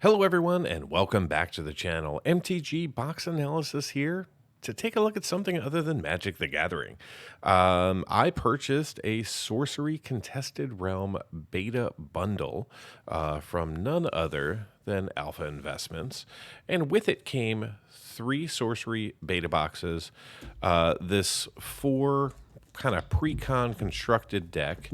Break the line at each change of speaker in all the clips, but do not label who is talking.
Hello everyone and welcome back to the channel. MTG Box Analysis here to take a look at something other than Magic the Gathering. I purchased a Sorcery Contested Realm beta bundle from none other than Alpha Investments, and with it came 3 Sorcery beta boxes, this 4 kind of pre-con constructed deck,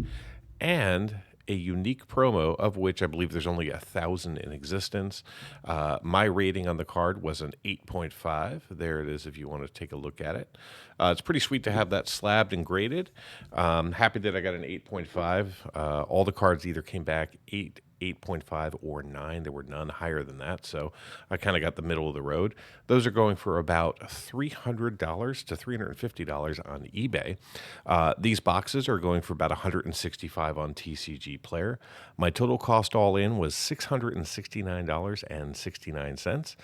and a unique promo, of which I believe there's only 1,000 in existence. My rating on the card was an 8.5. There it is if you want to take a look at it. It's pretty sweet to have that slabbed and graded. Happy that I got an 8.5. All the cards either came back 8.5 or 9. There were none higher than that, so I kind of got the middle of the road. Those are going for about $300 to $350 on eBay. These boxes are going for about $165 on TCG Player. My total cost all in was $669.69.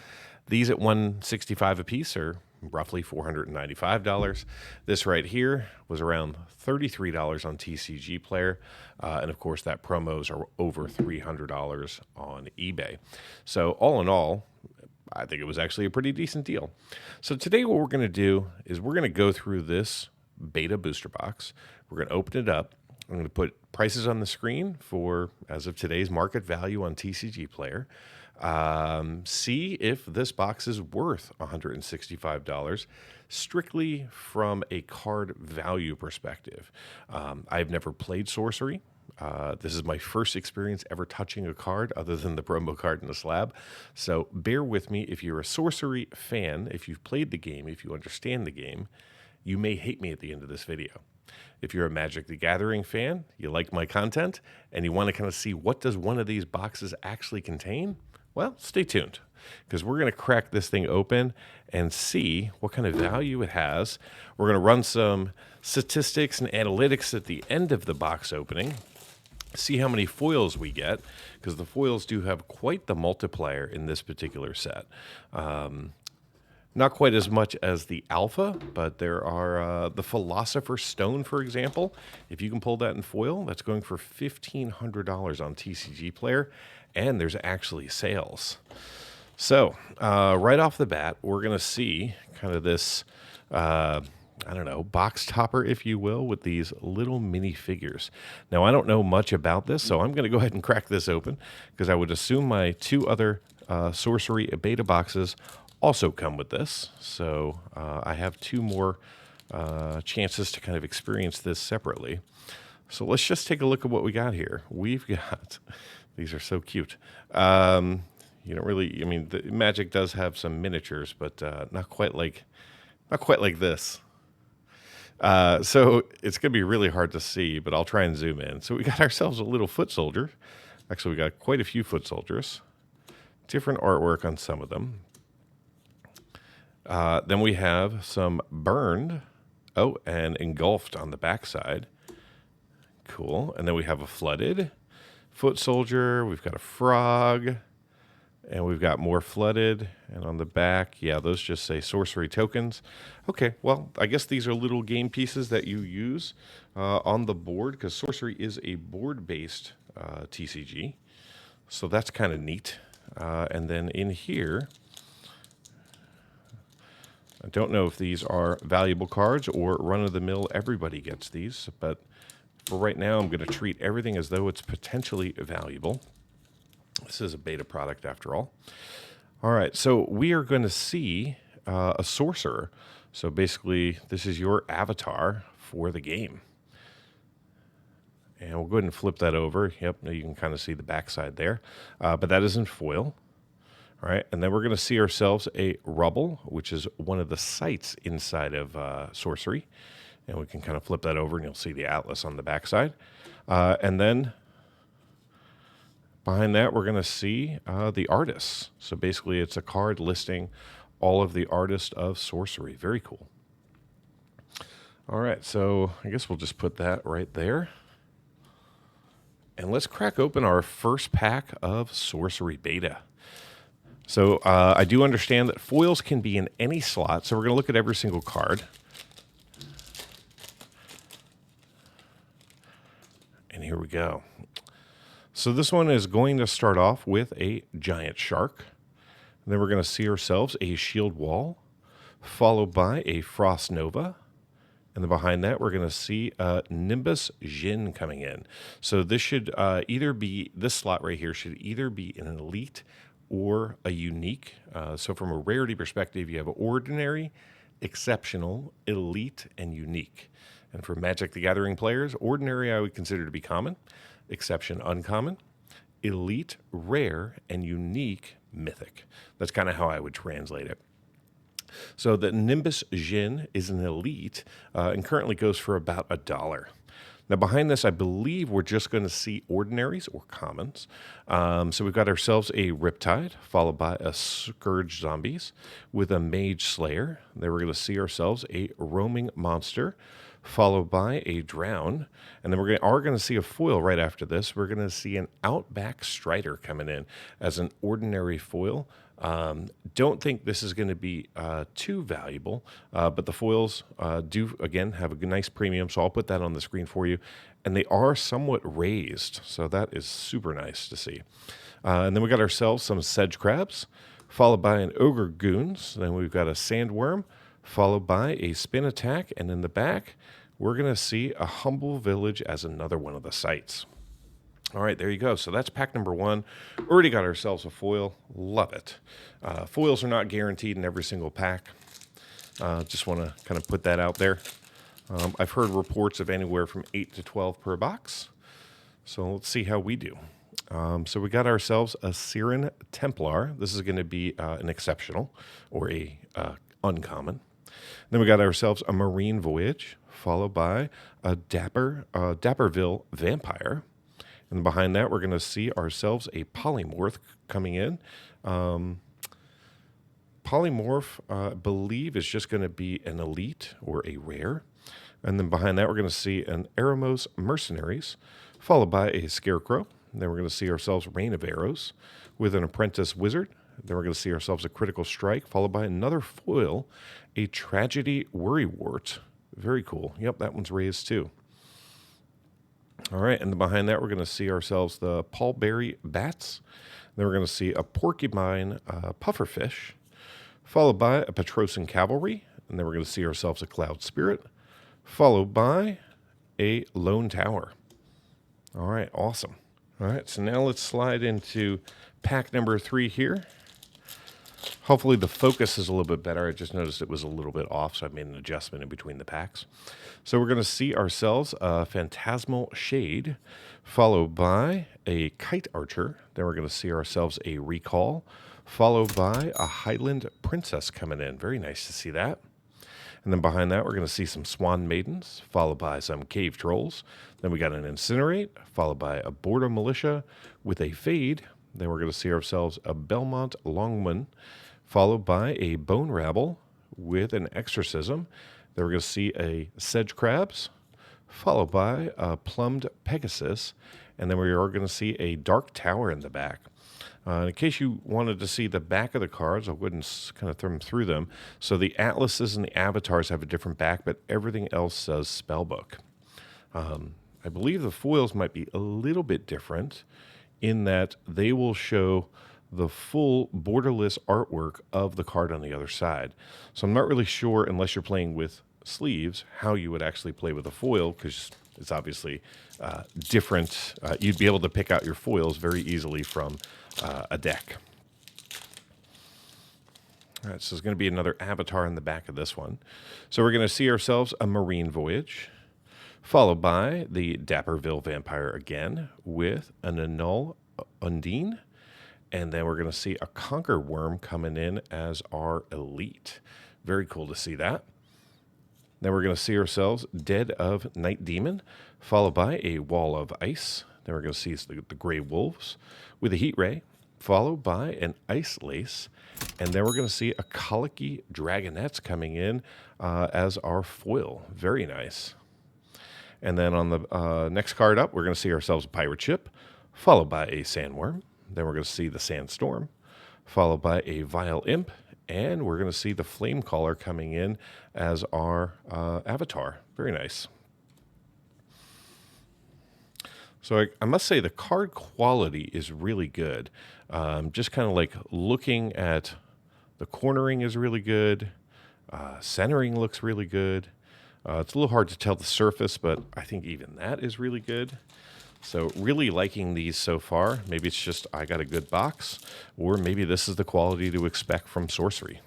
These at $165 a piece are roughly $495. This right here was around $33 on TCG Player, and of course that promos are over $300 on eBay. So all in all, I think it was actually a pretty decent deal. So today what we're going to do is we're going to go through this beta booster box. We're going to open it up. I'm going to put prices on the screen for, as of today's market value on TCG Player. See if this box is worth $165 strictly from a card value perspective. I've never played Sorcery. This is my first experience ever touching a card other than the promo card in the slab. So bear with me. If you're a Sorcery fan, if you've played the game, if you understand the game, you may hate me at the end of this video. If you're a Magic the Gathering fan, you like my content, and you want to kind of see what does one of these boxes actually contain, well, stay tuned, because we're going to crack this thing open and see what kind of value it has. We're going to run some statistics and analytics at the end of the box opening, see how many foils we get, because the foils do have quite the multiplier in this particular set. Not quite as much as the Alpha, but there are the Philosopher's Stone, for example. If you can pull that in foil, that's going for $1,500 on TCG Player, and there's actually sales. So right off the bat, we're going to see kind of this, I don't know, box topper, if you will, with these little mini figures. Now, I don't know much about this, so I'm going to go ahead and crack this open, because I would assume my 2 other Sorcery beta boxes also come with this. So I have 2 more chances to kind of experience this separately. So let's just take a look at what we got here. We've got, these are so cute. You don't really, I mean, the Magic does have some miniatures, but not quite like this. So it's going to be really hard to see, but I'll try and zoom in. So we got ourselves a little foot soldier. Actually, we got quite a few foot soldiers. Different artwork on some of them. Then we have some burned, and engulfed on the backside. Cool. And then we have a flooded foot soldier. We've got a frog, and we've got more flooded. And on the back, yeah, those just say Sorcery tokens. Okay, well, I guess these are little game pieces that you use on the board, because Sorcery is a board-based TCG. So that's kind of neat. And then in here, I don't know if these are valuable cards or run-of-the-mill, everybody gets these, but for right now, I'm going to treat everything as though it's potentially valuable. This is a beta product after all. All right, so we are going to see a sorcerer. So basically, this is your avatar for the game. And we'll go ahead and flip that over. Yep, you can kind of see the backside there, but that is in foil. All right, and then we're going to see ourselves a Rubble, which is one of the sites inside of Sorcery. And we can kind of flip that over, and you'll see the Atlas on the backside. And then behind that, we're going to see the artists. So basically, it's a card listing all of the artists of Sorcery. Very cool. All right, so I guess we'll just put that right there. And let's crack open our first pack of Sorcery Beta. So I do understand that foils can be in any slot, so we're going to look at every single card. And here we go. So this one is going to start off with a giant shark. Then we're going to see ourselves a shield wall, followed by a frost nova. And then behind that, we're going to see Nimbus Jin coming in. So this should either be, this slot right here should either be an elite or a unique. So from a rarity perspective, you have ordinary, exceptional, elite, and unique. And for Magic the Gathering players, ordinary I would consider to be common, exception uncommon, elite rare, and unique mythic. That's kind of how I would translate it. So the Nimbus Jin is an elite and currently goes for about $1. Now behind this, I believe we're just going to see ordinaries or commons. So we've got ourselves a Riptide, followed by a Scourge Zombies with a Mage Slayer. Then we're going to see ourselves a Roaming Monster, followed by a Drown. And then we are going to see a foil right after this. We're going to see an Outback Strider coming in as an ordinary foil. Don't think this is going to be too valuable, but the foils do, again, have a nice premium, so I'll put that on the screen for you. And they are somewhat raised, so that is super nice to see. And then we got ourselves some Sedge Crabs, followed by an Ogre Goons. Then we've got a Sandworm, followed by a Spin Attack, and in the back, we're going to see a Humble Village as another one of the sites. All right, there you go. So that's pack number 1. Already got ourselves a foil. Love it. Foils are not guaranteed in every single pack. Just want to kind of put that out there. I've heard reports of anywhere from 8 to 12 per box. So let's see how we do. So we got ourselves a Siren Templar. This is going to be an exceptional or a uncommon. Then we got ourselves a Marine Voyage, followed by a Dapperville Vampire. And behind that, we're going to see ourselves a Polymorph coming in. Polymorph, I believe, is just going to be an elite or a rare. And then behind that, we're going to see an Eremos Mercenaries, followed by a Scarecrow. Then we're going to see ourselves Rain of Arrows with an Apprentice Wizard. Then we're going to see ourselves a Critical Strike, followed by another foil, a Tragedy Worrywart. Very cool. Yep, that one's raised too. All right, and then behind that, we're going to see ourselves the Paulberry Bats. Then we're going to see a Porcupine Pufferfish, followed by a Petrosan Cavalry. And then we're going to see ourselves a Cloud Spirit, followed by a Lone Tower. All right, awesome. All right, so now let's slide into pack number 3 here. Hopefully the focus is a little bit better. I just noticed it was a little bit off, so I made an adjustment in between the packs. So we're going to see ourselves a Phantasmal Shade, followed by a Kite Archer. Then we're going to see ourselves a Recall, followed by a Highland Princess coming in. Very nice to see that. And then behind that, we're going to see some Swan Maidens, followed by some Cave Trolls. Then we got an Incinerate, followed by a Border Militia with a Fade. Then we're going to see ourselves a Belmont Longman, followed by a Bone Rabble with an Exorcism. Then we're going to see a Sedge Crabs, followed by a Plumbed Pegasus. And then we are going to see a Dark Tower in the back. In case you wanted to see the back of the cards, I wouldn't kind of through them. So the Atlases and the Avatars have a different back, but everything else says Spellbook. I believe the foils might be a little bit different in that they will show the full borderless artwork of the card on the other side. So I'm not really sure, unless you're playing with sleeves, how you would actually play with a foil, because it's obviously different. You'd be able to pick out your foils very easily from a deck. All right, so there's going to be another Avatar in the back of this one. So we're going to see ourselves a Marine Voyage, followed by the Dapperville Vampire again with an Annul Undine. And then we're going to see a Conquer Worm coming in as our elite. Very cool to see that. Then we're going to see ourselves Dead of Night Demon, followed by a Wall of Ice. Then we're going to see the Grey Wolves with a Heat Ray, followed by an Ice Lace. And then we're going to see a Colicky Dragonettes coming in as our foil. Very nice. And then on the next card up, we're going to see ourselves a Pirate Ship, followed by a Sandworm. Then we're going to see the Sandstorm, followed by a Vile Imp, and we're going to see the Flamecaller coming in as our Avatar. Very nice. So I must say the card quality is really good. Just kind of like looking at the cornering is really good. Centering looks really good. It's a little hard to tell the surface, but I think even that is really good. So really liking these so far. Maybe it's just I got a good box, or maybe this is the quality to expect from Sorcery.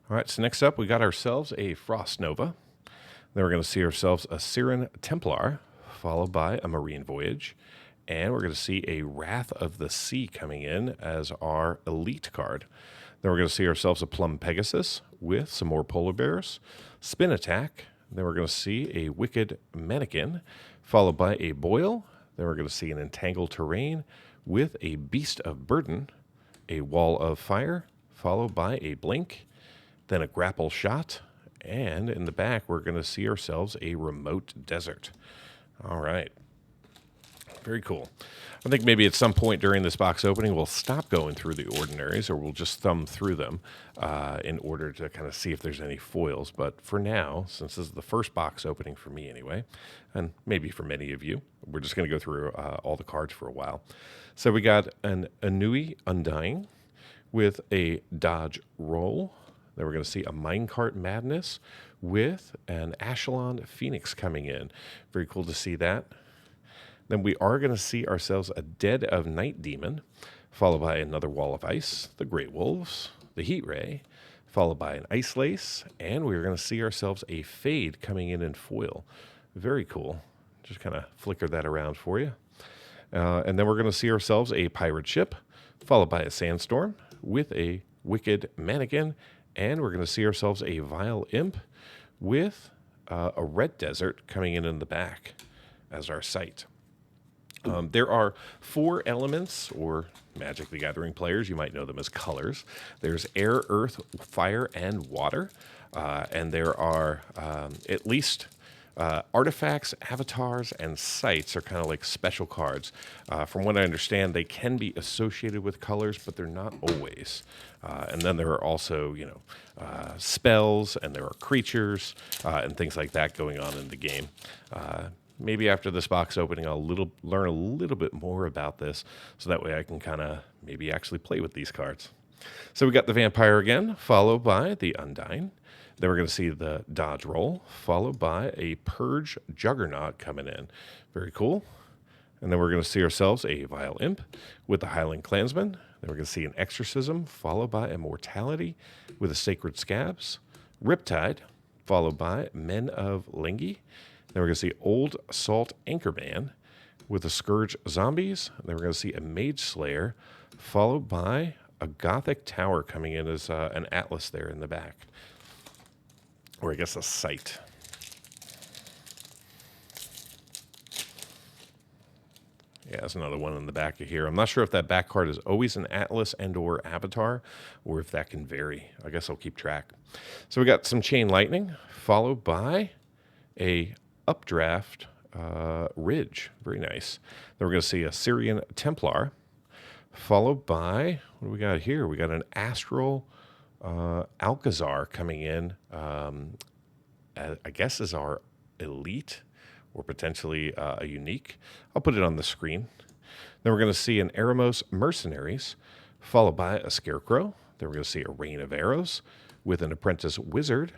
All right, so next up we got ourselves a Frost Nova. Then we're going to see ourselves a Siren Templar, followed by a Marine Voyage. And we're going to see a Wrath of the Sea coming in as our elite card. Then we're going to see ourselves a Plum Pegasus with some more polar bears, Spin Attack. Then we're going to see a Wicked Mannequin, followed by a Boil. Then we're going to see an Entangled Terrain with a Beast of Burden, a Wall of Fire, followed by a Blink, then a Grapple Shot, and in the back we're going to see ourselves a Remote Desert. All right. Very cool. I think maybe at some point during this box opening, we'll stop going through the ordinaries, or we'll just thumb through them in order to kind of see if there's any foils. But for now, since this is the first box opening for me anyway, and maybe for many of you, we're just going to go through all the cards for a while. So we got an Anui Undying with a Dodge Roll. Then we're going to see a Minecart Madness with an Ashelon Phoenix coming in. Very cool to see that. Then we are going to see ourselves a Dead of Night Demon, followed by another Wall of Ice, the Grey Wolves, the Heat Ray, followed by an Ice Lace, and we're going to see ourselves a Fade coming in foil. Very cool. Just kind of flicker that around for you. And then we're going to see ourselves a Pirate Ship, followed by a Sandstorm with a Wicked Mannequin, and we're going to see ourselves a Vile Imp with a Red Desert coming in the back as our site. There are 4 elements, or Magic the Gathering players, you might know them as colors. There's air, earth, fire, and water. And there are at least artifacts, avatars, and sites are kind of like special cards. From what I understand, they can be associated with colors, but they're not always. And then there are also, spells, and there are creatures, and things like that going on in the game. Maybe after this box opening, I'll learn a little bit more about this, so that way I can kind of maybe actually play with these cards. So we got the Vampire again, followed by the Undying. Then we're going to see the Dodge Roll, followed by a Purge Juggernaut coming in. Very cool. And then we're going to see ourselves a Vile Imp with the Highland Clansman. Then we're going to see an Exorcism, followed by Immortality with a Sacred Scabs. Riptide, followed by Men of Lingi. Then we're going to see Old Salt Anchorman with a Scourge Zombies. Then we're going to see a Mage Slayer, followed by a Gothic Tower coming in as an Atlas there in the back. Or I guess a site. Yeah, there's another one in the back of here. I'm not sure if that back card is always an Atlas and or Avatar, or if that can vary. I guess I'll keep track. So we got some Chain Lightning, followed by a Updraft Ridge. Very nice. Then we're going to see a Syrian Templar, followed by, what do we got here? We got an Astral Alcazar coming in, I guess is our elite, or potentially a unique. I'll put it on the screen. Then we're going to see an Eremos Mercenaries, followed by a Scarecrow. Then we're going to see a Rain of Arrows with an Apprentice Wizard.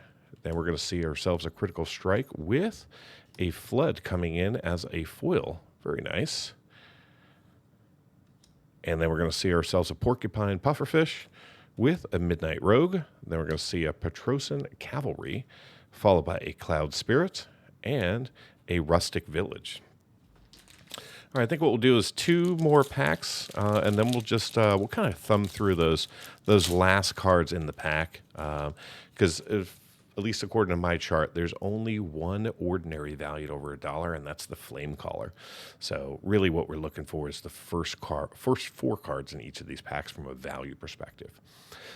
Then we're going to see ourselves a Critical Strike with a Flood coming in as a foil. Very nice. And then we're going to see ourselves a Porcupine Pufferfish with a Midnight Rogue. Then we're going to see a Petrosan Cavalry, followed by a Cloud Spirit and a Rustic Village. All right, I think what we'll do is 2 more packs, and then we'll just we'll kind of thumb through those last cards in the pack, because at least according to my chart, there's only one ordinary valued over $1, and that's the Flame Caller. So really what we're looking for is the first 4 cards in each of these packs from a value perspective.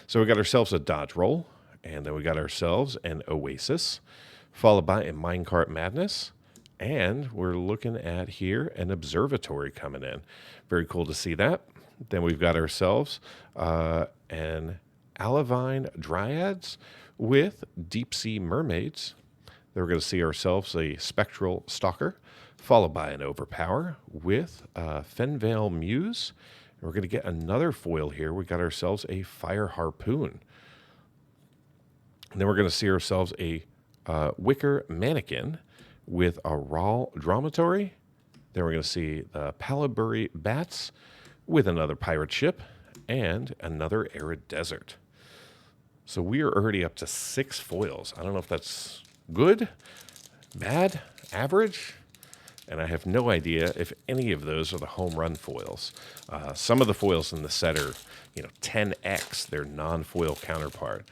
So we got ourselves a Dodge Roll, and then we got ourselves an Oasis, followed by a Minecart Madness, and we're looking at here an Observatory coming in. Very cool to see that. Then we've got ourselves an Alevine Dryads with Deep Sea Mermaids. Then we're going to see ourselves a Spectral Stalker, followed by an Overpower with Fenvale Muse. And we're going to get another foil here. We got ourselves a Fire Harpoon. And then we're going to see ourselves a Wicker Mannequin with a Raw Dromatory. Then we're going to see the Palabury Bats with another pirate ship and another Arid Desert. So we are already up to 6 foils. I don't know if that's good, bad, average, and I have no idea if any of those are the home run foils. Some of the foils in the set are, 10x their non-foil counterpart.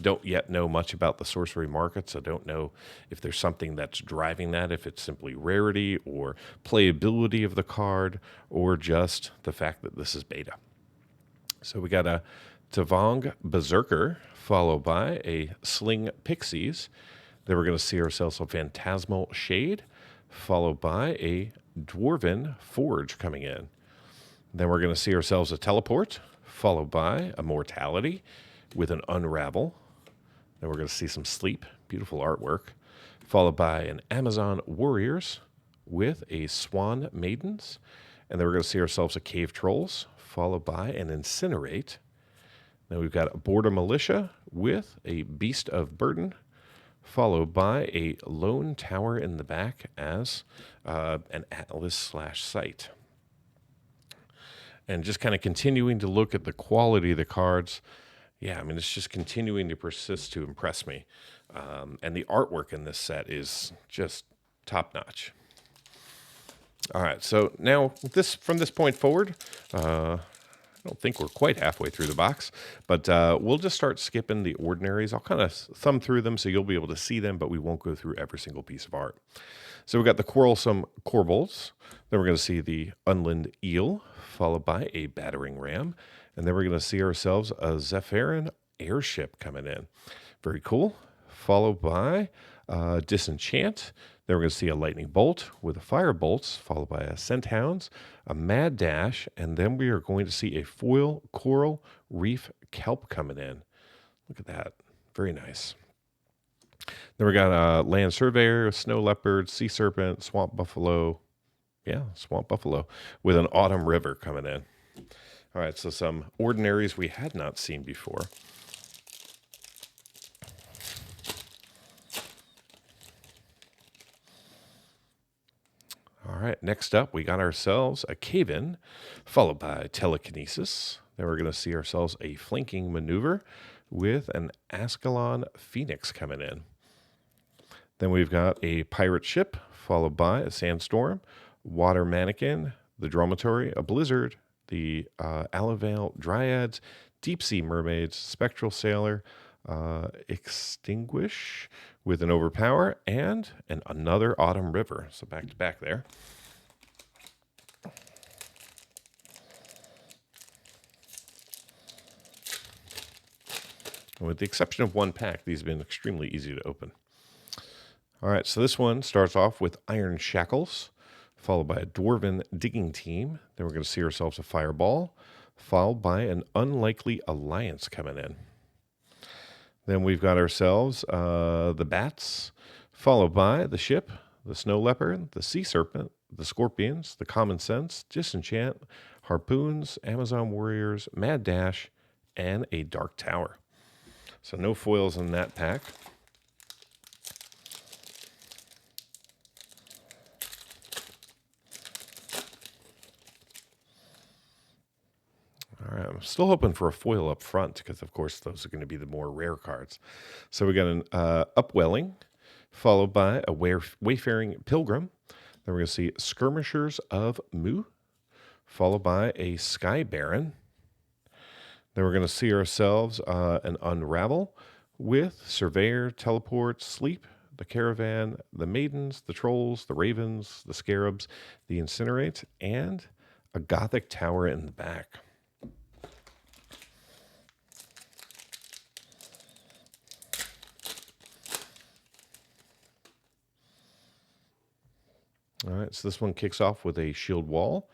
Don't yet know much about the sorcery market, so don't know if there's something that's driving that, if it's simply rarity or playability of the card, or just the fact that this is beta. So we got a Tavong Berserker, followed by a Sling Pixies. Then we're going to see ourselves a Phantasmal Shade, followed by a Dwarven Forge coming in. Then we're going to see ourselves a Teleport, followed by a Mortality with an Unravel. Then we're going to see some Sleep, beautiful artwork, followed by an Amazon Warriors with a Swan Maidens. And then we're going to see ourselves a Cave Trolls, followed by an Incinerate. Then we've got a Border Militia with a Beast of Burden, followed by a Lone Tower in the back as an Atlas/Site. And just kind of continuing to look at the quality of the cards. Yeah, I mean, it's just continuing to persist to impress me. And the artwork in this set is just top-notch. All right, so now from this point forward, I don't think we're quite halfway through the box, but we'll just start skipping the ordinaries. I'll kind of thumb through them so you'll be able to see them, but we won't go through every single piece of art. So we've got the Quarrelsome Corbolds. Then we're going to see the Unland Eel, followed by a Battering Ram. And then we're going to see ourselves a Zephyrin Airship coming in. Very cool. Followed by Disenchant. Then we're going to see a Lightning Bolt with a Fire Bolts, followed by a Scenthounds, a Mad Dash, and then we are going to see a foil Coral Reef Kelp coming in. Look at that. Very nice. Then we got a Land Surveyor, Snow Leopard, Sea Serpent, Swamp Buffalo. Yeah, Swamp Buffalo with an Autumn River coming in. All right, so some ordinaries we had not seen before. All right, next up, we got ourselves a Cave-In, followed by Telekinesis. Then we're going to see ourselves a Flanking Maneuver with an Ascalon Phoenix coming in. Then we've got a Pirate Ship, followed by a Sandstorm, Water Mannequin, the Dromatory, a Blizzard, the Alevale Dryads, Deep Sea Mermaids, Spectral Sailor, Extinguish with an Overpower, and another Autumn River. So back to back there. And with the exception of one pack, these have been extremely easy to open. All right, so this one starts off with Iron Shackles, followed by a Dwarven Digging Team. Then we're going to see ourselves a Fireball, followed by an Unlikely Alliance coming in. Then we've got ourselves the Bats, followed by the Ship, the Snow Leopard, the Sea Serpent, the Scorpions, the Common Sense, Disenchant, Harpoons, Amazon Warriors, Mad Dash, and a Dark Tower. So no foils in that pack. All right, I'm still hoping for a foil up front because, of course, those are going to be the more rare cards. So we got an Upwelling, followed by a Wayfaring Pilgrim. Then we're going to see Skirmishers of Mu, followed by a Sky Baron. Then we're going to see ourselves an Unravel with Surveyor, Teleport, Sleep, the Caravan, the Maidens, the Trolls, the Ravens, the Scarabs, the Incinerate, and a Gothic Tower in the back. All right, so this one kicks off with a Shield Wall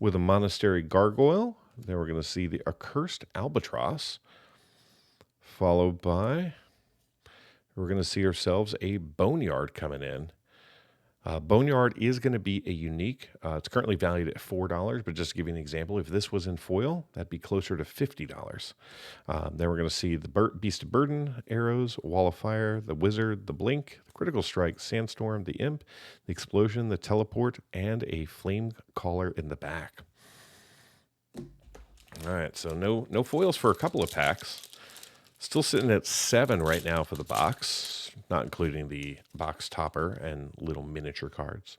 with a Monastery Gargoyle. Then we're going to see the Accursed Albatross, followed by, we're going to see ourselves a Boneyard coming in. Boneyard is going to be a unique. It's currently valued at $4, but just to give you an example, if this was in foil, that'd be closer to $50. Then we're going to see the Beast of Burden, Arrows, Wall of Fire, the Wizard, the Blink, the Critical Strike, Sandstorm, the Imp, the Explosion, the Teleport, and a Flame Caller in the back. All right, so no foils for a couple of packs. Still sitting at 7 right now for the box, not including the box topper and little miniature cards.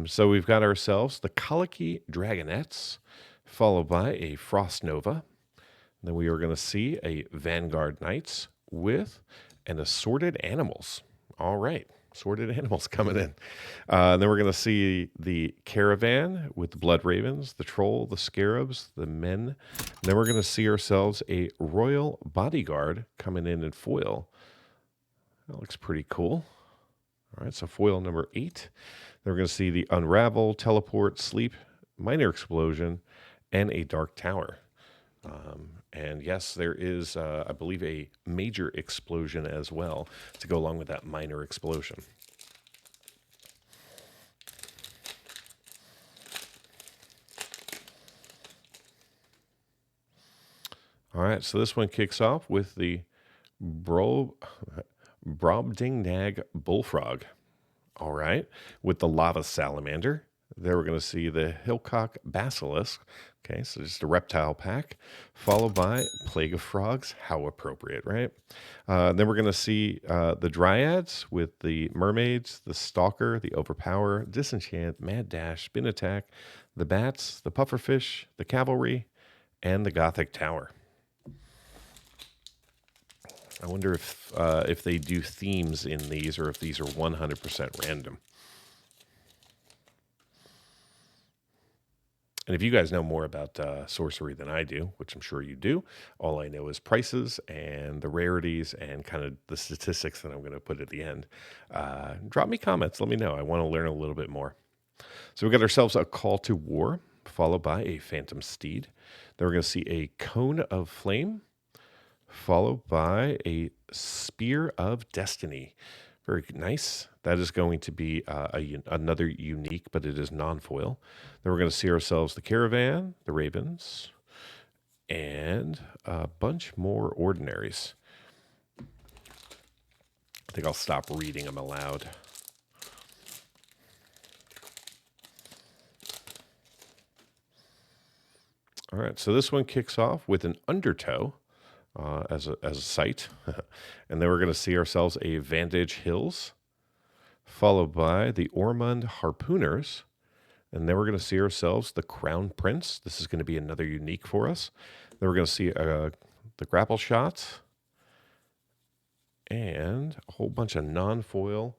So we've got ourselves the Colicky Dragonettes, followed by a Frost Nova. Then we are going to see a Vanguard Knights with an Assorted Animals. All right, Assorted Animals coming in. Then we're going to see the Caravan with the Blood Ravens, the Troll, the Scarabs, the Men. And then we're going to see ourselves a Royal Bodyguard coming in foil. That looks pretty cool. All right, so foil number 8. Then we're going to see the Unravel, Teleport, Sleep, Minor Explosion, and a Dark Tower. And yes, there is, I believe, a Major Explosion as well to go along with that Minor Explosion. All right, so this one kicks off with the Brobdingnag Bullfrog. All right, with the Lava Salamander. There we're going to see the Hillcock Basilisk. Okay, so just a reptile pack, followed by Plague of Frogs. How appropriate, right? Then we're going to see the Dryads with the Mermaids, the Stalker, the Overpower, Disenchant, Mad Dash, Spin Attack, the Bats, the Pufferfish, the Cavalry, and the Gothic Tower. I wonder if they do themes in these or if these are 100% random. And if you guys know more about sorcery than I do, which I'm sure you do, all I know is prices and the rarities and kind of the statistics that I'm going to put at the end. Drop me comments. Let me know. I want to learn a little bit more. So we got ourselves a Call to War, followed by a Phantom Steed. Then we're going to see a Cone of Flame, followed by a Spear of Destiny. Very nice. That is going to be another unique, but it is non-foil. Then we're going to see ourselves the Caravan, the Ravens, and a bunch more ordinaries. I think I'll stop reading them aloud. All right, so this one kicks off with an Undertow. As a site. And then we're going to see ourselves a Vantage Hills, followed by the Ormond Harpooners. And then we're going to see ourselves the Crown Prince. This is going to be another unique for us. Then we're going to see the Grapple Shots and a whole bunch of non-foil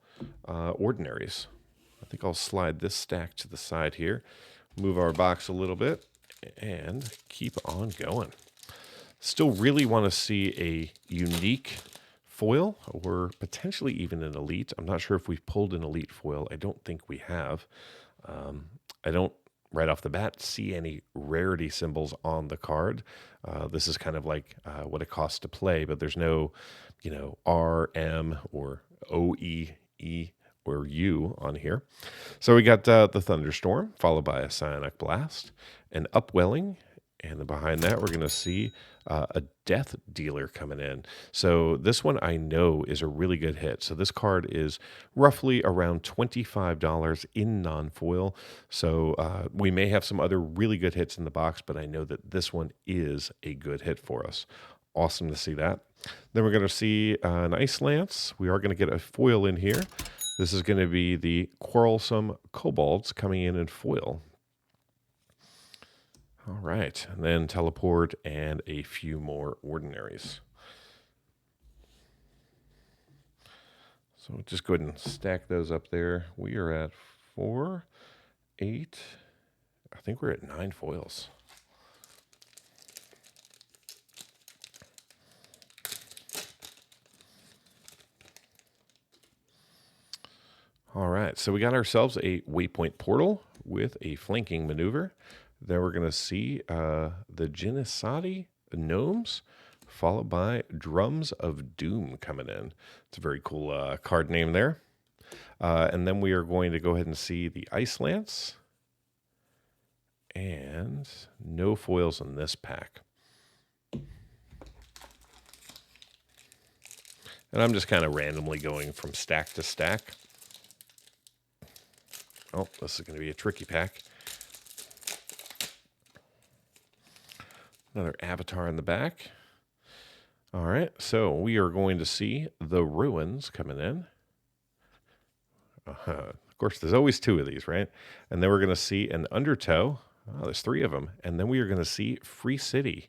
ordinaries. I think I'll slide this stack to the side here, move our box a little bit, and keep on going. Still really want to see a unique foil or potentially even an elite. I'm not sure if we've pulled an elite foil. I don't think we have. I don't, right off the bat, see any rarity symbols on the card. This is kind of like what it costs to play, but there's no, R, M, or O, E, E, or U on here. So we got the Thunderstorm, followed by a Psionic Blast, an Upwelling, and then behind that, we're going to see a Death Dealer coming in. So this one I know is a really good hit. So this card is roughly around $25 in non-foil. So we may have some other really good hits in the box, but I know that this one is a good hit for us. Awesome to see that. Then we're going to see an Ice Lance. We are going to get a foil in here. This is going to be the Quarrelsome Kobolds coming in foil. All right, and then Teleport and a few more ordinaries. So just go ahead and stack those up there. We are at 4, 8, I think we're at 9 foils. All right, so we got ourselves a Waypoint Portal with a Flanking Maneuver. Then we're going to see the Genesati Gnomes, followed by Drums of Doom coming in. It's a very cool card name there. And then we are going to go ahead and see the Ice Lance. And no foils in this pack. And I'm just kind of randomly going from stack to stack. Oh, this is going to be a tricky pack. Another avatar in the back. All right, so we are going to see the Ruins coming in. Of course, there's always two of these, right? And then we're going to see an Undertow. Oh, there's three of them. And then we are going to see Free City.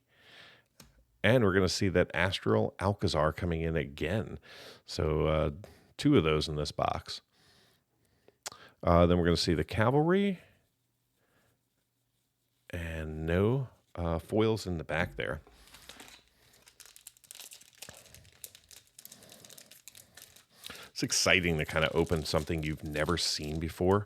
And we're going to see that Astral Alcazar coming in again. So two of those in this box. Then we're going to see the Cavalry. And no foils in the back there. It's exciting to kind of open something you've never seen before.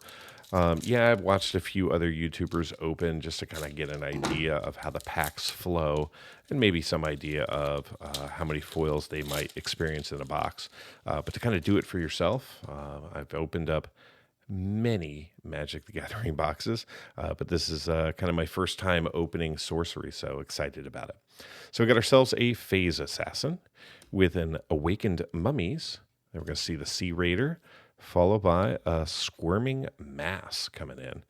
Yeah, I've watched a few other YouTubers open just to kind of get an idea of how the packs flow and maybe some idea of how many foils they might experience in a box. But to kind of do it for yourself, I've opened up many Magic the Gathering boxes, but this is kind of my first time opening Sorcery, so excited about it. So we got ourselves a Phase Assassin with an Awakened Mummies. Then we're going to see the Sea Raider, followed by a Squirming Mass coming in.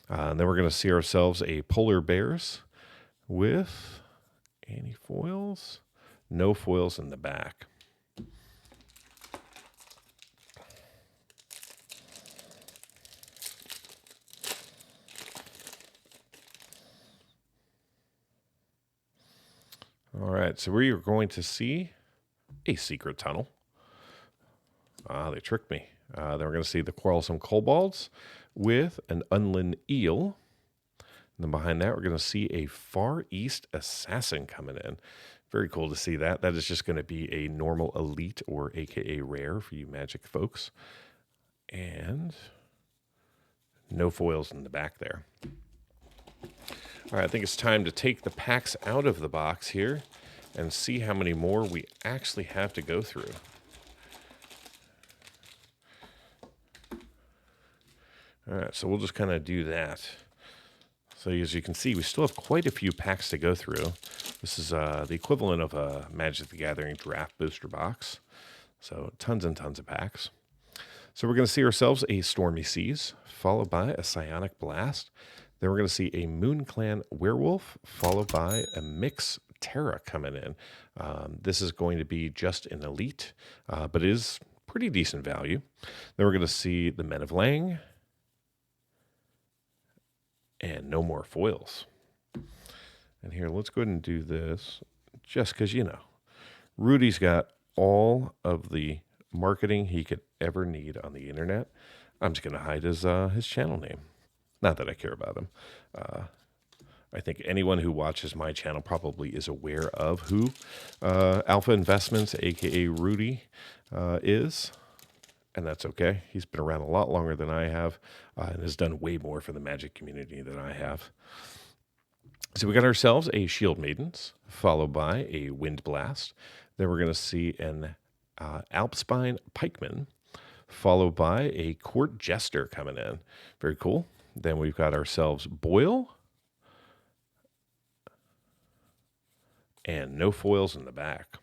And then we're going to see ourselves a Polar Bears with any foils? No foils in the back. All right, so we are going to see a Secret Tunnel. They tricked me. Then we're going to see the Quarrelsome Kobolds with an Unland Eel. And then behind that, we're going to see a Far East Assassin coming in. Very cool to see that. That is just going to be a normal elite or AKA rare for you Magic folks. And no foils in the back there. All right, I think it's time to take the packs out of the box here and see how many more we actually have to go through. All right, so we'll just kind of do that. So as you can see, we still have quite a few packs to go through. This is the equivalent of a Magic the Gathering draft booster box. So tons and tons of packs. So we're going to see ourselves a Stormy Seas, followed by a Psionic Blast. Then we're going to see a Moon Clan Werewolf, followed by a Mix Terra coming in. This is going to be just an elite, but it is pretty decent value. Then we're going to see the Men of Lang, and no more foils. And here, let's go ahead and do this just because, you know, Rudy's got all of the marketing he could ever need on the internet. I'm just going to hide his channel name. Not that I care about him. I think anyone who watches my channel probably is aware of who Alpha Investments, a.k.a. Rudy, is. And that's okay. He's been around a lot longer than I have and has done way more for the Magic community than I have. So we got ourselves a Shield Maidens, followed by a Wind Blast. Then we're going to see an Alpspine Pikeman, followed by a Court Jester coming in. Very cool. Then we've got ourselves Boyle. And no foils in the back.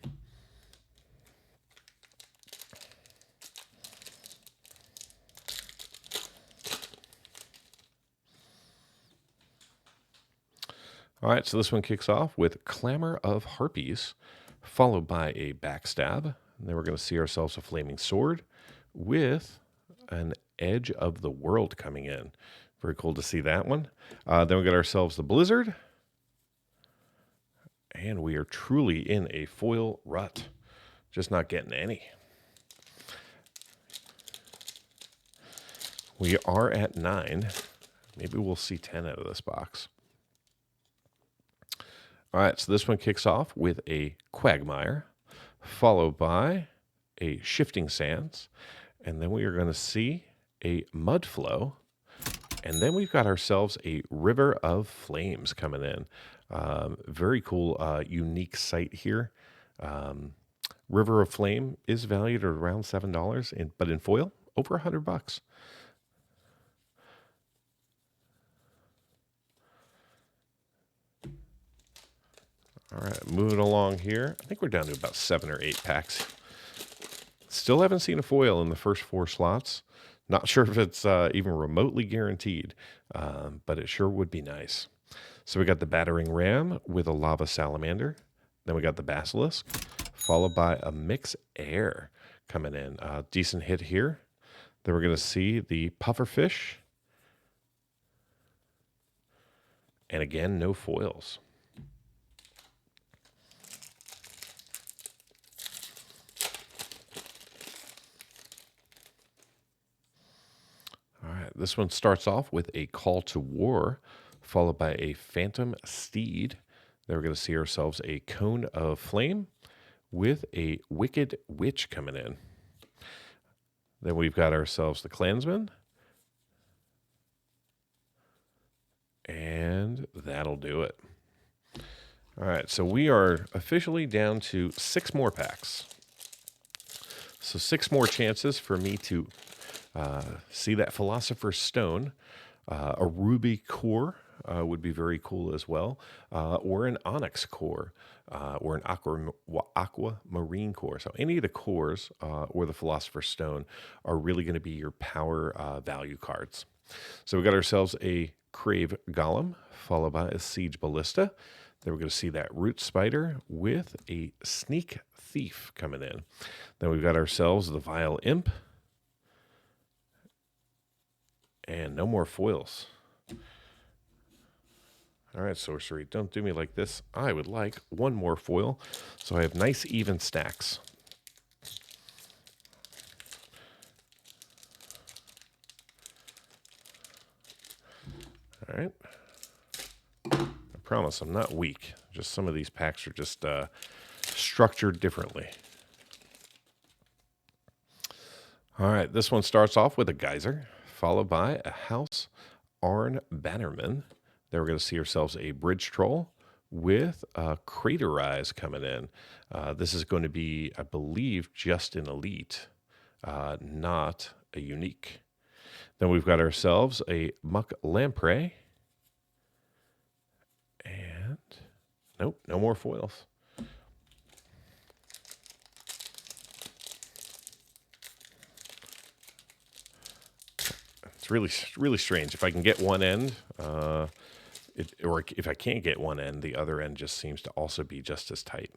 All right, so this one kicks off with Clamor of Harpies, followed by a Backstab. And then we're going to see ourselves a Flaming Sword with an Edge of the World coming in. Very cool to see that one. Then we got ourselves the Blizzard. And we are truly in a foil rut. Just not getting any. We are at 9. Maybe we'll see 10 out of this box. All right, so this one kicks off with a Quagmire, followed by a Shifting Sands, and then we are going to see a Mudflow, and then we've got ourselves a River of Flames coming in. Very cool, unique sight here. Um, River of Flame is valued at around $7, but in foil, over $100. All right, moving along here. I think we're down to about 7 or 8 packs. Still haven't seen a foil in the first 4 slots. Not sure if it's even remotely guaranteed, but it sure would be nice. So we got the Battering Ram with a Lava Salamander. Then we got the Basilisk, followed by a Mix Air coming in. Decent hit here. Then we're going to see the Pufferfish. And again, no foils. All right, this one starts off with a Call to War, followed by a Phantom Steed. Then we're going to see ourselves a Cone of Flame with a Wicked Witch coming in. Then we've got ourselves the Clansman. And that'll do it. All right, so we are officially down to 6 more packs. So 6 more chances for me to see that Philosopher's Stone. A ruby core would be very cool as well, or an onyx core, or an aquamarine core. So any of the cores or the Philosopher's Stone are really going to be your power value cards. So we got ourselves a Crave Golem, followed by a Siege Ballista. Then we're going to see that Root Spider with a Sneak Thief coming in. Then we've got ourselves the Vile Imp. And no more foils. All right, Sorcery, don't do me like this. I would like one more foil, so I have nice even stacks. All right. I promise I'm not weak. Just some of these packs are just structured differently. All right, this one starts off with a Geyser, followed by a House Arn Bannerman. Then we're going to see ourselves a Bridge Troll with a Craterize coming in. This is going to be, I believe, just an Elite, not a Unique. Then we've got ourselves a Muck Lamprey. And nope, no more foils. It's really strange. If I can get one end, or if I can't get one end, the other end just seems to also be just as tight.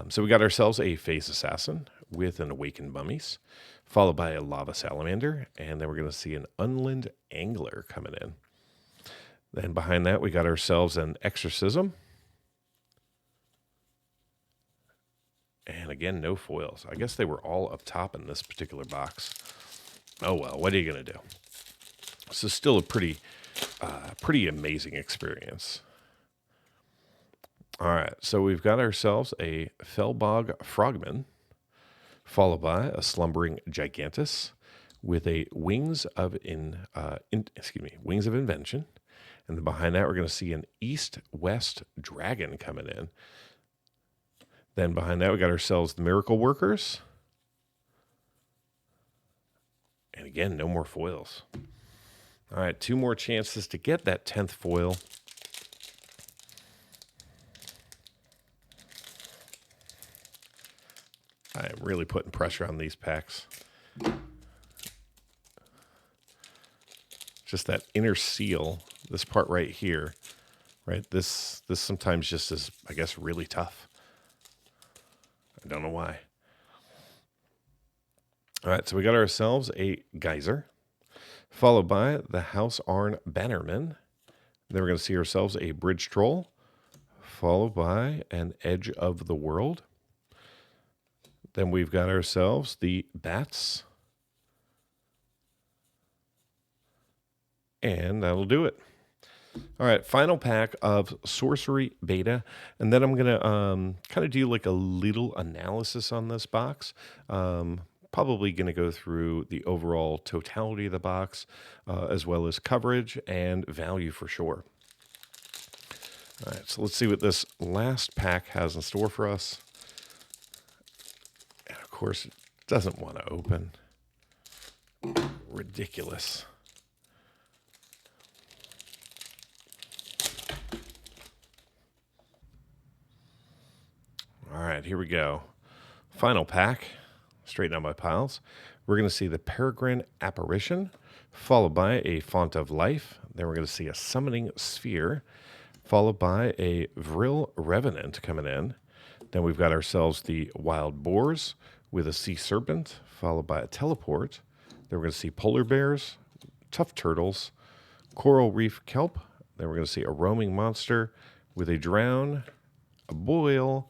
So we got ourselves a Phase Assassin with an Awakened Mummies, followed by a Lava Salamander, and then we're going to see an Unland Angler coming in. Then behind that, we got ourselves an Exorcism. And again, no foils. I guess they were all up top in this particular box. Oh well, what are you going to do? This is still a pretty amazing experience. All right, so we've got ourselves a Fellbog Frogman, followed by a Slumbering Gigantus with a Wings of Invention, and then behind that we're going to see an East-West Dragon coming in. Then behind that we got ourselves the Miracle Workers, and again, no more foils. All right, 2 more chances to get that 10th foil. I am really putting pressure on these packs. Just that inner seal, this part right here, right? This sometimes just is, I guess, really tough. I don't know why. All right, so we got ourselves a Geyser, followed by the House Arn Bannerman. Then we're going to see ourselves a Bridge Troll, followed by an Edge of the World. Then we've got ourselves the Bats. And that'll do it. All right, final pack of Sorcery Beta. And then I'm going to kind of do like a little analysis on this box. Probably going to go through the overall totality of the box, as well as coverage and value for sure. All right, so let's see what this last pack has in store for us. And of course, it doesn't want to open. Ridiculous. All right, here we go. Final pack. Straighten out my piles. We're going to see the Peregrine Apparition, followed by a Font of Life. Then we're going to see a Summoning Sphere, followed by a Vril Revenant coming in. Then we've got ourselves the Wild Boars with a Sea Serpent, followed by a Teleport. Then we're going to see Polar Bears, Tough Turtles, Coral Reef Kelp. Then we're going to see a Roaming Monster with a Drown, a Boil,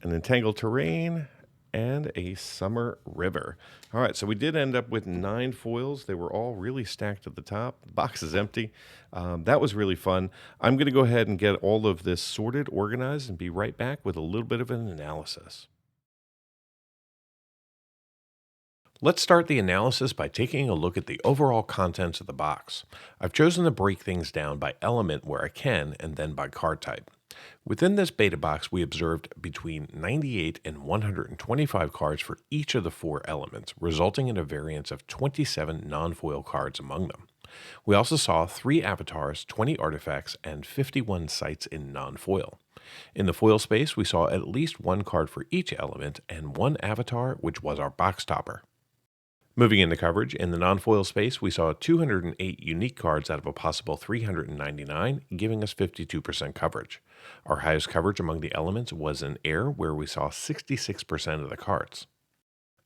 an Entangled Terrain, and a Summer River. All right, so we did end up with 9 foils. They were all really stacked at the top. The box is empty. That was really fun. I'm going to go ahead and get all of this sorted, organized, and be right back with a little bit of an analysis. Let's start the analysis by taking a look at the overall contents of the box. I've chosen to break things down by element where I can, and then by card type. Within this beta box, we observed between 98 and 125 cards for each of the 4 elements, resulting in a variance of 27 non-foil cards among them. We also saw 3 avatars, 20 artifacts, and 51 sites in non-foil. In the foil space, we saw at least 1 card for each element and 1 avatar, which was our box topper. Moving into coverage, in the non-foil space, we saw 208 unique cards out of a possible 399, giving us 52% coverage. Our highest coverage among the elements was in air, where we saw 66% of the cards.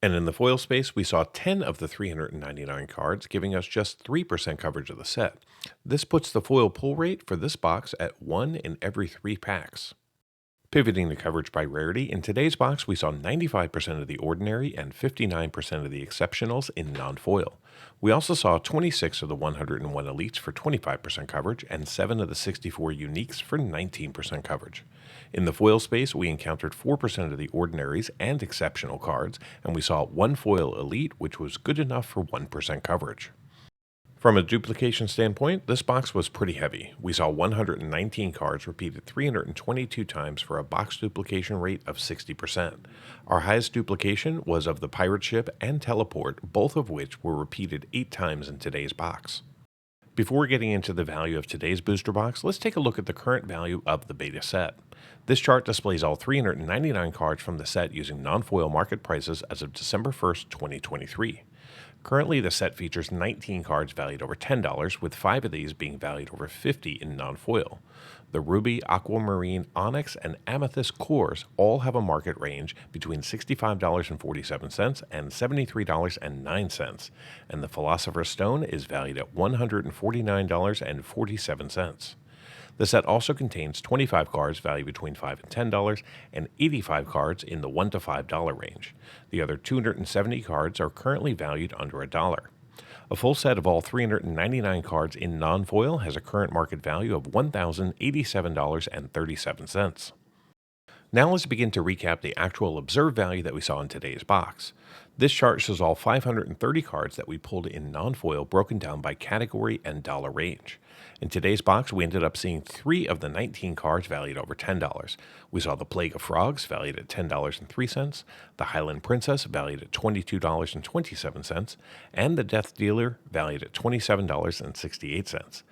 And in the foil space, we saw 10 of the 399 cards, giving us just 3% coverage of the set. This puts the foil pull rate for this box at 1 in every 3 packs. Pivoting the coverage by rarity, in today's box we saw 95% of the ordinary and 59% of the exceptionals in non-foil. We also saw 26 of the 101 elites for 25% coverage and 7 of the 64 uniques for 19% coverage. In the foil space, we encountered 4% of the ordinaries and exceptional cards, and we saw 1 foil elite, which was good enough for 1% coverage. From a duplication standpoint, this box was pretty heavy. We saw 119 cards repeated 322 times for a box duplication rate of 60%. Our highest duplication was of the pirate ship and teleport, both of which were repeated 8 times in today's box. Before getting into the value of today's booster box, let's take a look at the current value of the beta set. This chart displays all 399 cards from the set using non-foil market prices as of December 1st, 2023. Currently, the set features 19 cards valued over $10, with 5 of these being valued over $50 in non-foil. The Ruby, Aquamarine, Onyx, and Amethyst cores all have a market range between $65.47 and $73.09, and the Philosopher's Stone is valued at $149.47. The set also contains 25 cards valued between $5 and $10 and 85 cards in the $1 to $5 range. The other 270 cards are currently valued under $1. A full set of all 399 cards in non-foil has a current market value of $1,087.37. Now let's begin to recap the actual observed value that we saw in today's box. This chart shows all 530 cards that we pulled in non-foil broken down by category and dollar range. In today's box, we ended up seeing 3 of the 19 cards valued over $10. We saw the Plague of Frogs valued at $10.03, the Highland Princess valued at $22.27, and the Death Dealer valued at $27.68.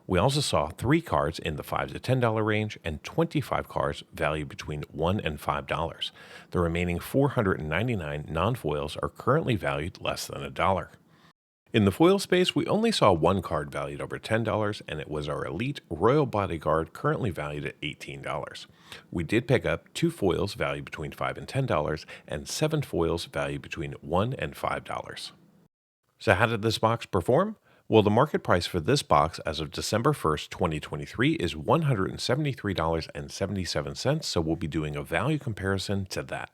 We also saw 3 cards in the $5 to $10 range and 25 cards valued between $1 and $5. The remaining 499 non-foils are currently valued less than $1. In the foil space, we only saw 1 card valued over $10, and it was our Elite Royal Bodyguard, currently valued at $18. We did pick up 2 foils valued between $5 and $10, and 7 foils valued between $1 and $5. So how did this box perform? Well, the market price for this box as of December 1st, 2023 is $173.77, so we'll be doing a value comparison to that.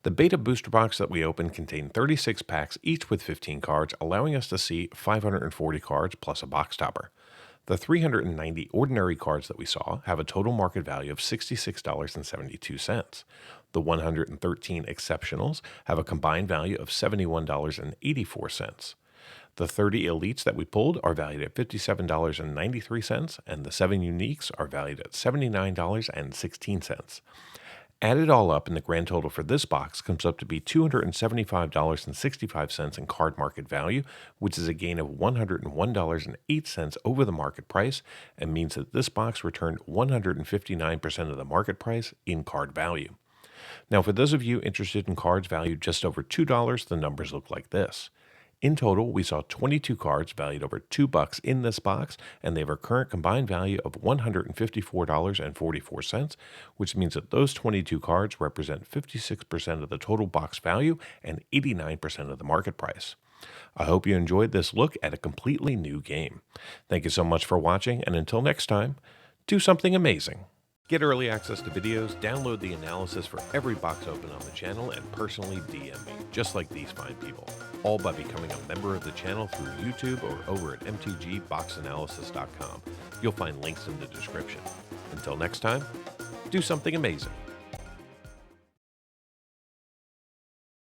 The beta booster box that we opened contained 36 packs, each with 15 cards, allowing us to see 540 cards plus a box topper. The 390 ordinary cards that we saw have a total market value of $66.72. The 113 exceptionals have a combined value of $71.84. The 30 elites that we pulled are valued at $57.93, and the 7 uniques are valued at $79.16. Add it all up, and the grand total for this box comes up to be $275.65 in card market value, which is a gain of $101.08 over the market price, and means that this box returned 159% of the market price in card value. Now, for those of you interested in cards valued just over $2, the numbers look like this. In total, we saw 22 cards valued over $2 in this box, and they have a current combined value of $154.44, which means that those 22 cards represent 56% of the total box value and 89% of the market price. I hope you enjoyed this look at a completely new game. Thank you so much for watching, and until next time, do something amazing. Get early access to videos, download the analysis for every box open on the channel, and personally DM me, just like these fine people, all by becoming a member of the channel through YouTube or over at mtgboxanalysis.com. You'll find links in the description. Until next time, do something amazing.